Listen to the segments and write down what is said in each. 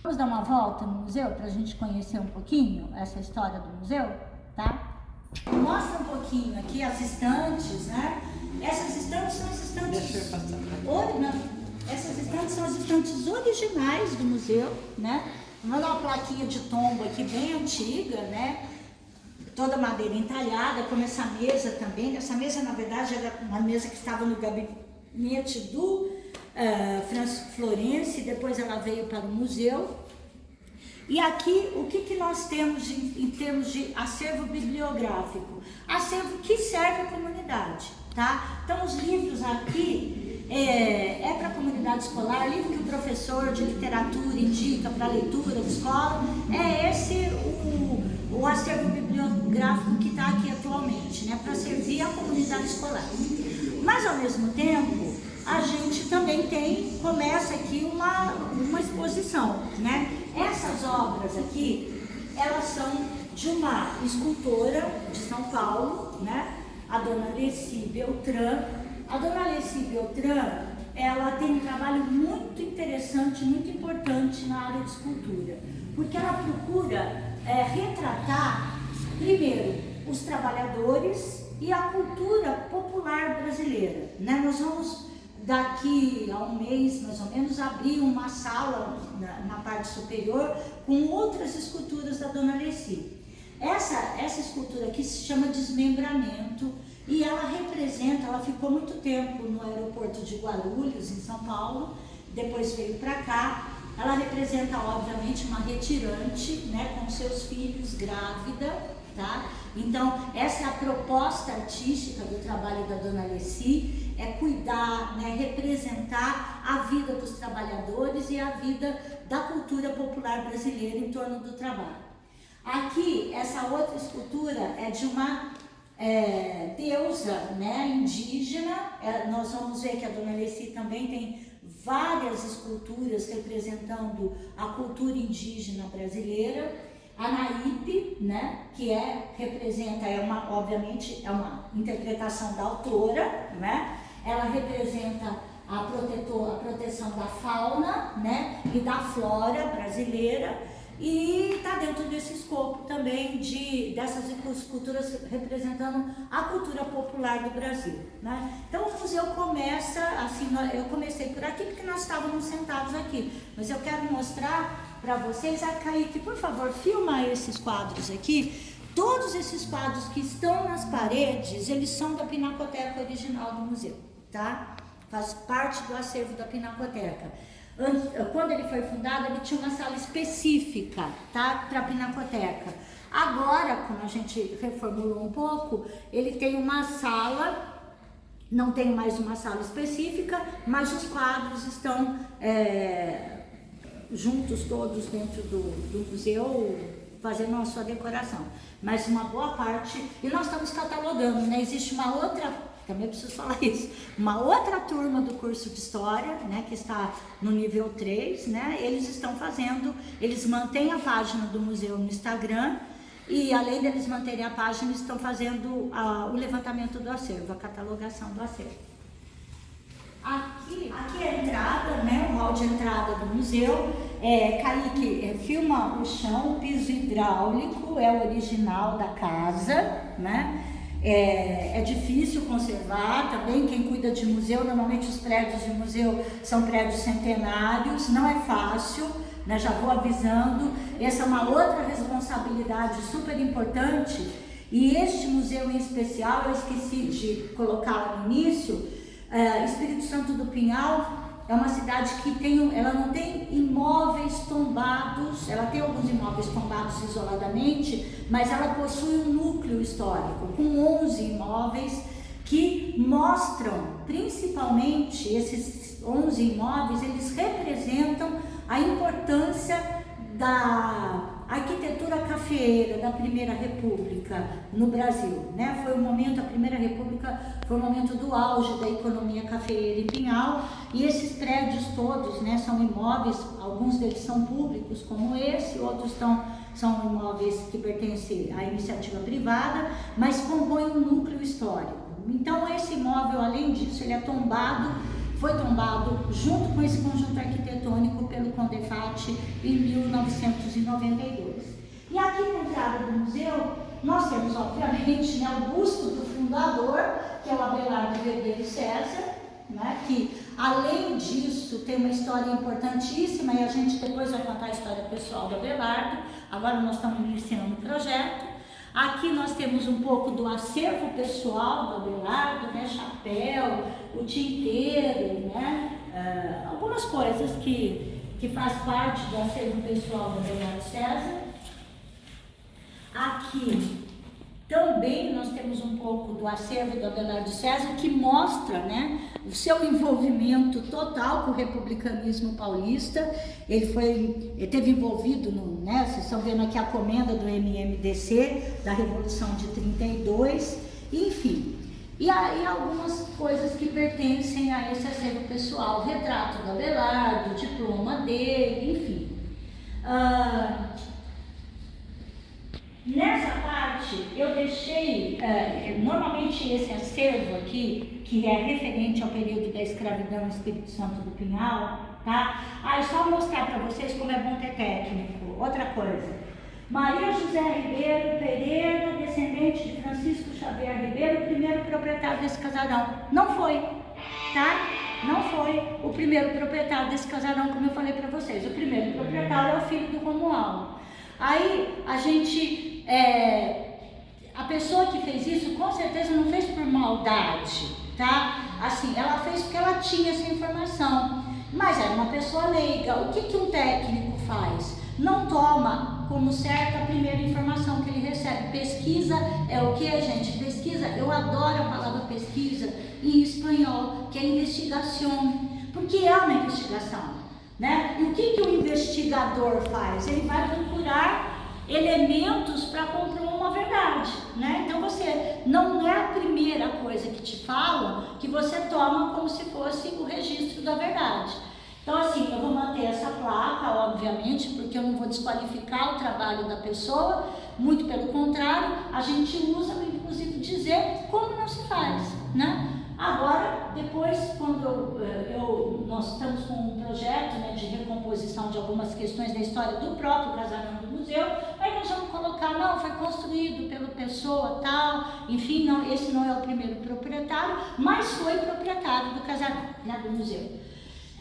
Vamos dar uma volta no museu para a gente conhecer um pouquinho essa história do museu, tá? Mostra um pouquinho aqui as estantes, né? Essas estantes são as estantes... Deixa eu passar pra Essas estantes são as estantes originais do museu, né? Vamos dar uma plaquinha de tombo aqui bem antiga, né? Toda madeira entalhada, como essa mesa também. Essa mesa, na verdade, era uma mesa que estava no gabinete do Francisco Florenci, depois ela veio para o museu. E aqui, o que nós temos em termos de acervo bibliográfico? Acervo que serve à comunidade, tá? Então, os livros aqui é para a comunidade escolar, livro que o professor de literatura indica para leitura de escola, é esse o acervo bibliográfico que está aqui atualmente, né? Para servir a comunidade escolar. Mas, ao mesmo tempo, a gente também começa aqui uma exposição, né? Essas obras aqui, elas são de uma escultora de São Paulo, né? A dona Leci Beltrán. A dona Leci Beltrán, ela tem um trabalho muito interessante, muito importante na área de escultura, porque ela procura retratar, primeiro, os trabalhadores e a cultura popular brasileira, né? Nós vamos daqui a um mês, mais ou menos, abrir uma sala na parte superior com outras esculturas da dona Leci. Essa escultura aqui se chama Desmembramento e ela ficou muito tempo no aeroporto de Guarulhos, em São Paulo, depois veio para cá. Ela representa, obviamente, uma retirante, né, com seus filhos, grávida, tá? Então, essa é a proposta artística do trabalho da dona Leci, é cuidar, né, representar a vida dos trabalhadores e a vida da cultura popular brasileira em torno do trabalho. Aqui, essa outra escultura é de uma deusa, né, indígena. Nós vamos ver que a dona Leci também tem várias esculturas representando a cultura indígena brasileira. A Naípe, né, que obviamente é uma interpretação da autora, né? Ela representa a proteção da fauna, né, e da flora brasileira, e está dentro desse escopo também dessas esculturas representando a cultura popular do Brasil, né? Então o museu começa, assim, eu comecei por aqui porque nós estávamos sentados aqui, mas eu quero mostrar para vocês. A Kaique, por favor, filma esses quadros aqui. Todos esses quadros que estão nas paredes, eles são da Pinacoteca original do museu, tá? Faz parte do acervo da Pinacoteca. Quando ele foi fundado, ele tinha uma sala específica, tá? Para a Pinacoteca. Agora, como a gente reformulou um pouco, ele tem uma sala, não tem mais uma sala específica, mas os quadros estão juntos todos dentro do museu, fazendo a sua decoração. Mas uma boa parte, e nós estamos catalogando, né? Existe uma outra, também preciso falar isso, uma outra turma do curso de História, né, que está no nível 3, né? Eles mantêm a página do museu no Instagram, e além deles manterem a página, eles estão fazendo o levantamento do acervo, a catalogação do acervo. Aqui é a entrada, né, o hall de entrada do museu. Kaique, filma o chão, o piso hidráulico, é o original da casa, né? É difícil conservar também. Quem cuida de museu, normalmente os prédios de museu são prédios centenários, não é fácil, né? Já vou avisando, essa é uma outra responsabilidade super importante. E este museu em especial, eu esqueci de colocar lá no início, Espírito Santo do Pinhal é uma cidade que ela não tem imóveis tombados, ela tem alguns imóveis tombados isoladamente, mas ela possui um núcleo histórico com 11 imóveis que mostram, principalmente esses 11 imóveis, eles representam a importância da arquitetura cafeeira da Primeira República no Brasil, né? A Primeira República foi o momento do auge da economia cafeeira em Pinhal, e esses prédios todos, né, são imóveis, alguns deles são públicos, como esse, outros são imóveis que pertencem à iniciativa privada, mas compõem um núcleo histórico. Então esse imóvel, além disso, ele é tombado, foi tombado junto com esse conjunto arquitetônico pelo Condefat em 1992. E aqui na entrada do museu, nós temos, obviamente, né, o busto do fundador, que é o Abelardo Vergueiro César, né, que, além disso, tem uma história importantíssima, e a gente depois vai contar a história pessoal do Abelardo. Agora nós estamos iniciando o projeto. Aqui nós temos um pouco do acervo pessoal do Abelardo, né, chapéu, o tinteiro, né, algumas coisas que faz parte do acervo pessoal do Abelardo César. Aqui também nós temos um pouco do acervo do Abelardo César, que mostra, né, o seu envolvimento total com o republicanismo paulista. Ele esteve envolvido, né, vocês estão vendo aqui a comenda do MMDC, da Revolução de 32, enfim. E aí algumas coisas que pertencem a esse acervo pessoal, retrato do Abelardo, diploma dele, enfim. Nessa parte, eu deixei, normalmente esse acervo aqui, que é referente ao período da escravidão no Espírito Santo do Pinhal, tá? Aí só mostrar para vocês como é bom ter técnico. Outra coisa, Maria José Ribeiro Pereira, descendente de Francisco Xavier Ribeiro, primeiro proprietário desse casarão. Não foi, tá? Não foi o primeiro proprietário desse casarão, como eu falei para vocês. O primeiro proprietário é o filho do Romualdo. Aí a gente, a pessoa que fez isso com certeza não fez por maldade, tá? Assim, ela fez porque ela tinha essa informação, mas era uma pessoa leiga. O que um técnico faz? Não toma como certa a primeira informação que ele recebe. Pesquisa é o que, gente? Pesquisa, eu adoro a palavra pesquisa em espanhol, que é investigação, porque é uma investigação. Né? E o que o investigador faz? Ele vai procurar elementos para comprovar uma verdade, né? Então você não é a primeira coisa que te falam que você toma como se fosse o registro da verdade. Então assim, eu vou manter essa placa, obviamente, porque eu não vou desqualificar o trabalho da pessoa, muito pelo contrário, a gente usa, inclusive, dizer como não se faz, né? Agora, depois, quando nós estamos com um projeto, né, de recomposição de algumas questões da história do próprio casarão do museu, aí nós vamos colocar, não, foi construído pela pessoa tal, enfim, não, esse não é o primeiro proprietário, mas foi proprietário do casarão, né, do museu.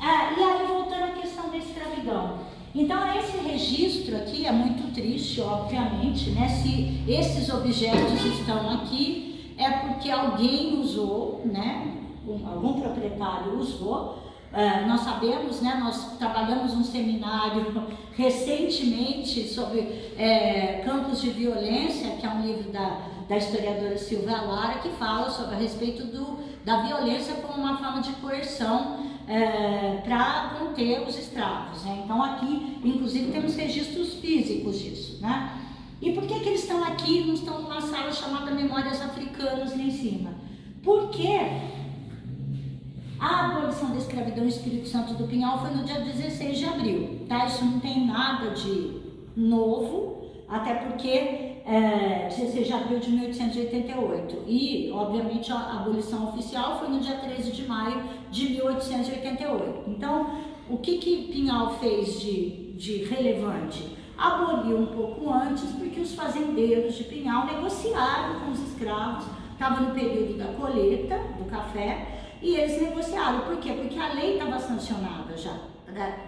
E aí, voltando à questão da escravidão. Então, esse registro aqui é muito triste, obviamente, né, se esses objetos estão aqui, é porque alguém usou, né, algum proprietário usou. Nós sabemos, né, nós trabalhamos um seminário recentemente sobre Campos de Violência, que é um livro da historiadora Silvia Lara, que fala sobre a respeito da violência como uma forma de coerção para conter os escravos, né? Então aqui, inclusive, temos registros físicos disso, né? E por que eles estão aqui, não estão numa sala chamada Memórias Africanas lá em cima? Porque a abolição da escravidão no Espírito Santo do Pinhal foi no dia 16 de abril, tá? Isso não tem nada de novo, até porque 16 de abril de 1888. E, obviamente, a abolição oficial foi no dia 13 de maio de 1888. Então, o que Pinhal fez de relevante? Aboliu um pouco antes, porque os fazendeiros de Pinhal negociaram com os escravos, estava no período da colheita do café, e eles negociaram. Por quê? Porque a lei estava sancionada já,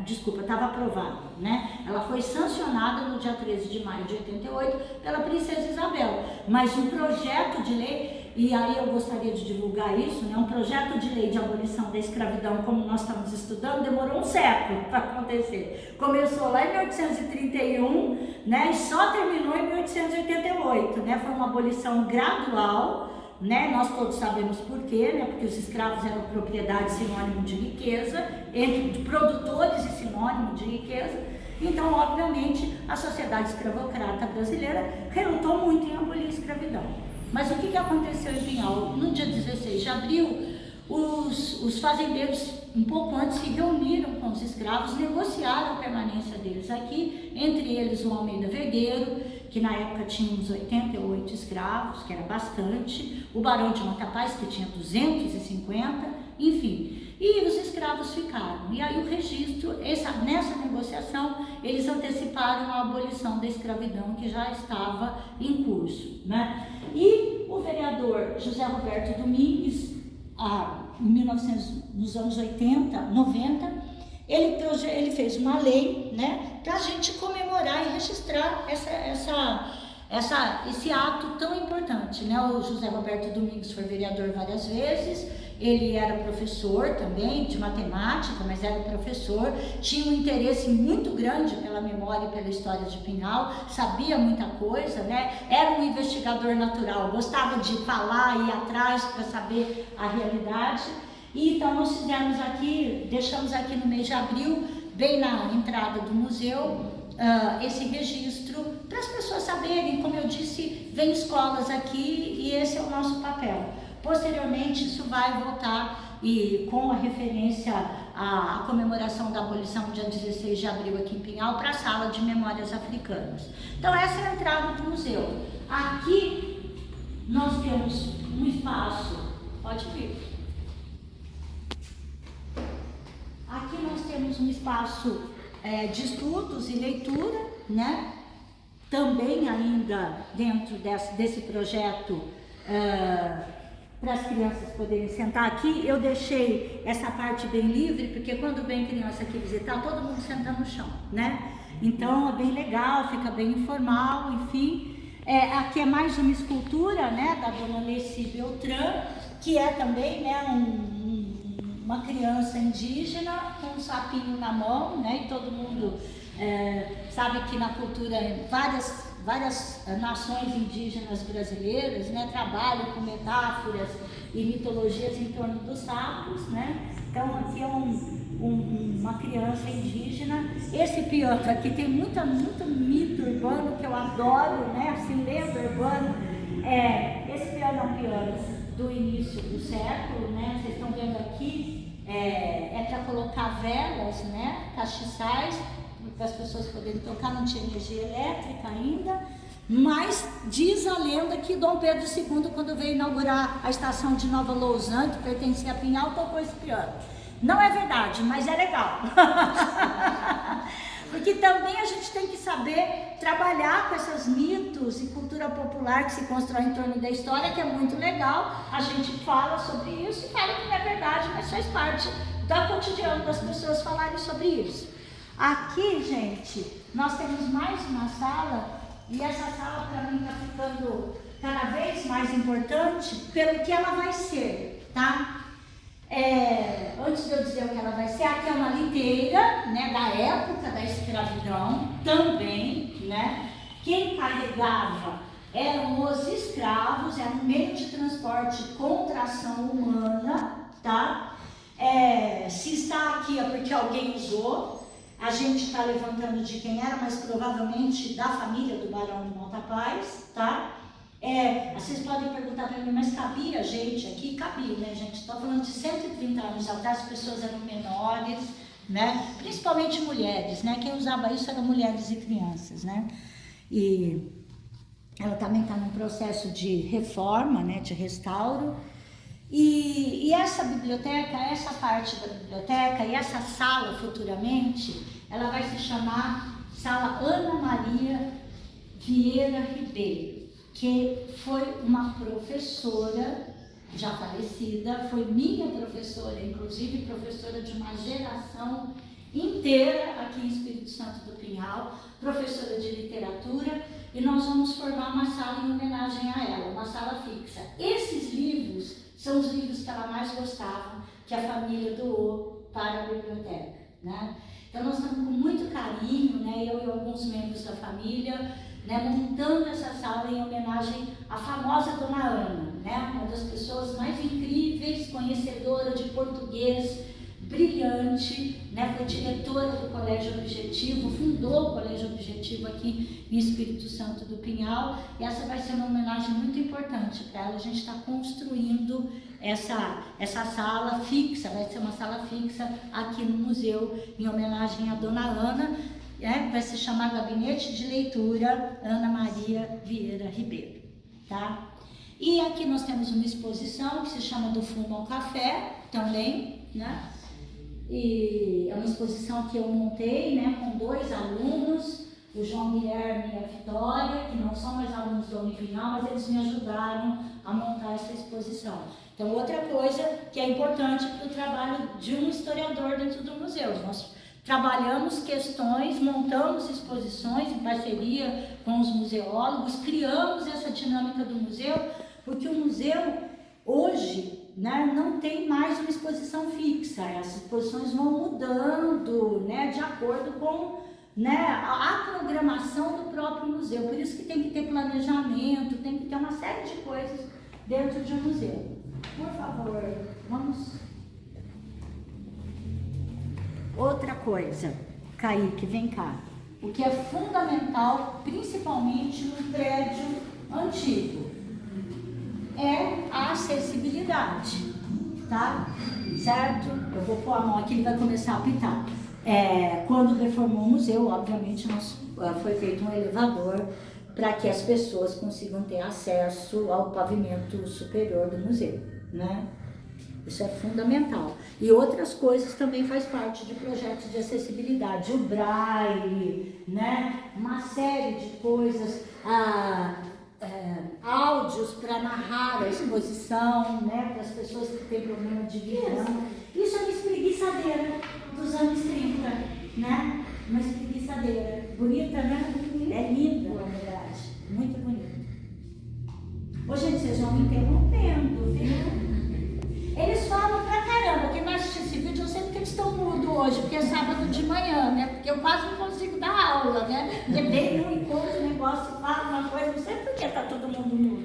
estava aprovada, né? Ela foi sancionada no dia 13 de maio de 88 pela Princesa Isabel, mas um projeto de lei, e aí eu gostaria de divulgar isso, né? Um projeto de lei de abolição da escravidão, como nós estamos estudando, demorou um século para acontecer. Começou lá em 1831, né? E só terminou em 1888, né? Foi uma abolição gradual, né? Nós todos sabemos por quê, né? Porque os escravos eram propriedade, sinônimo de riqueza, entre produtores e sinônimo de riqueza. Então, obviamente, a sociedade escravocrata brasileira relutou muito em abolir a escravidão. Mas o que aconteceu em Pinhal? No dia 16 de abril, os fazendeiros, um pouco antes, se reuniram com os escravos, negociaram a permanência deles aqui, entre eles o Almeida Vergueiro, que na época tinha uns 88 escravos, que era bastante, o Barão de Matapaz, que tinha 250, enfim. e os escravos ficaram. E aí o registro, nessa negociação, eles anteciparam a abolição da escravidão que já estava em curso, né? E o vereador José Roberto Domingues, nos anos 80, 90, ele fez uma lei, né, para a gente comemorar e registrar esse ato tão importante, né? O José Roberto Domingues foi vereador várias vezes, ele era professor também de matemática, mas era professor, tinha um interesse muito grande pela memória e pela história de Pinhal, sabia muita coisa, né? Era um investigador natural, gostava de falar, ir atrás para saber a realidade. E então nós deixamos aqui no mês de abril, bem na entrada do museu, esse registro para as pessoas saberem. Como eu disse, vem escolas aqui e esse é o nosso papel. Posteriormente isso vai voltar e com a referência à comemoração da abolição dia 16 de abril aqui em Pinhal para a Sala de Memórias Africanas. Então essa é a entrada do museu. Aqui nós temos um espaço, pode vir. Aqui nós temos um espaço de estudos e leitura, né? Também ainda dentro desse projeto para as crianças poderem sentar aqui. Eu deixei essa parte bem livre, porque quando vem criança aqui visitar, todo mundo senta no chão, né? Então é bem legal, fica bem informal, enfim. Aqui é mais uma escultura, né, da dona Nessi Beltrán, que é também, né, uma criança indígena com um sapinho na mão, né? E todo mundo sabe que na cultura várias nações indígenas brasileiras, né, trabalham com metáforas e mitologias em torno dos sapos, né? Então aqui é uma criança indígena. Esse piano aqui tem muito mito urbano que eu adoro, né? Assim, lenda urbana. Esse piano é um piano do início do século, né? Vocês estão vendo aqui, para colocar velas, né? Castiçais, para as pessoas poderem tocar, não tinha energia elétrica ainda, mas diz a lenda que Dom Pedro II, quando veio inaugurar a estação de Nova Lausanne, que pertencia a Pinhal, tocou esse piano. Não é verdade, mas é legal. Porque também a gente tem que saber trabalhar com esses mitos e cultura popular que se constrói em torno da história, que é muito legal. A gente fala sobre isso e fala que não é verdade, mas faz parte do cotidiano das pessoas falarem sobre isso. Aqui, gente, nós temos mais uma sala, e essa sala para mim está ficando cada vez mais importante pelo que ela vai ser, tá? Antes de eu dizer o que ela vai ser, aqui é uma liteira, né, da época da escravidão também, né? Quem carregava eram os escravos, era um meio de transporte com tração humana, tá? Se está aqui é porque alguém usou. A gente está levantando de quem era, mas provavelmente da família do Barão de Montapaz, tá? Vocês podem perguntar para mim, mas cabia gente aqui? Cabia, né, gente? Estou falando de 130 anos atrás, as pessoas eram menores, né? Principalmente mulheres, né? Quem usava isso eram mulheres e crianças, né? E ela também está num processo de reforma, né? De restauro. E essa biblioteca, essa parte da biblioteca e essa sala futuramente, ela vai se chamar Sala Ana Maria Vieira Ribeiro, que foi uma professora já falecida, foi minha professora, inclusive professora de uma geração inteira aqui em Espírito Santo do Pinhal, professora de literatura, e nós vamos formar uma sala em homenagem a ela, uma sala fixa. Esses livros são os livros que ela mais gostava, que a família doou para a biblioteca, né? Então nós estamos com muito carinho, né, eu e alguns membros da família, né, montando essa sala em homenagem à famosa Dona Ana, né, uma das pessoas mais incríveis, conhecedora de português, brilhante, né, foi diretora do Colégio Objetivo, fundou o Colégio Objetivo aqui em Espírito Santo do Pinhal, e essa vai ser uma homenagem muito importante para ela. A gente está construindo essa sala fixa, vai ser uma sala fixa aqui no museu, em homenagem à Dona Ana, vai se chamar Gabinete de Leitura Ana Maria Vieira Ribeiro, tá? E aqui nós temos uma exposição que se chama Do Fumo ao Café, também, né? E é uma exposição que eu montei, né, com 2 alunos, o João Guilherme e a Vitória, que não são mais alunos da Unipinhal, mas eles me ajudaram a montar essa exposição. Então, outra coisa que é importante para o trabalho de um historiador dentro do museu. Nós trabalhamos questões, montamos exposições em parceria com os museólogos, criamos essa dinâmica do museu, porque o museu hoje, né, não tem mais uma exposição fixa. As exposições vão mudando, né, de acordo com, né, a programação do próprio museu. Por isso que tem que ter planejamento, tem que ter uma série de coisas dentro de um museu. Por favor, vamos. Outra coisa, Kaique, vem cá. O que é fundamental, principalmente no prédio antigo, é a acessibilidade, tá? Certo? Eu vou pôr a mão aqui e vai começar a apitar. Quando reformou o museu, obviamente, foi feito um elevador para que as pessoas consigam ter acesso ao pavimento superior do museu, né? Isso é fundamental. E outras coisas também faz parte de projetos de acessibilidade. O braille, né? Uma série de coisas, áudios para narrar a exposição, né? Para as pessoas que têm problema de visão. Isso é uma espreguiçadeira dos anos 30, né? Uma espreguiçadeira. Bonita, né? É linda, na verdade. Muito bonita. Ô, gente, vocês vão me interrompendo, viu? Eles falam pra caramba. Quem vai assistir esse vídeo, eu sei porque eles estão mudos hoje, porque é sábado de manhã, né? Porque eu quase não consigo dar aula, né? Porque vem um encontro, negócio, fala uma coisa, não sei por que tá todo mundo mudo.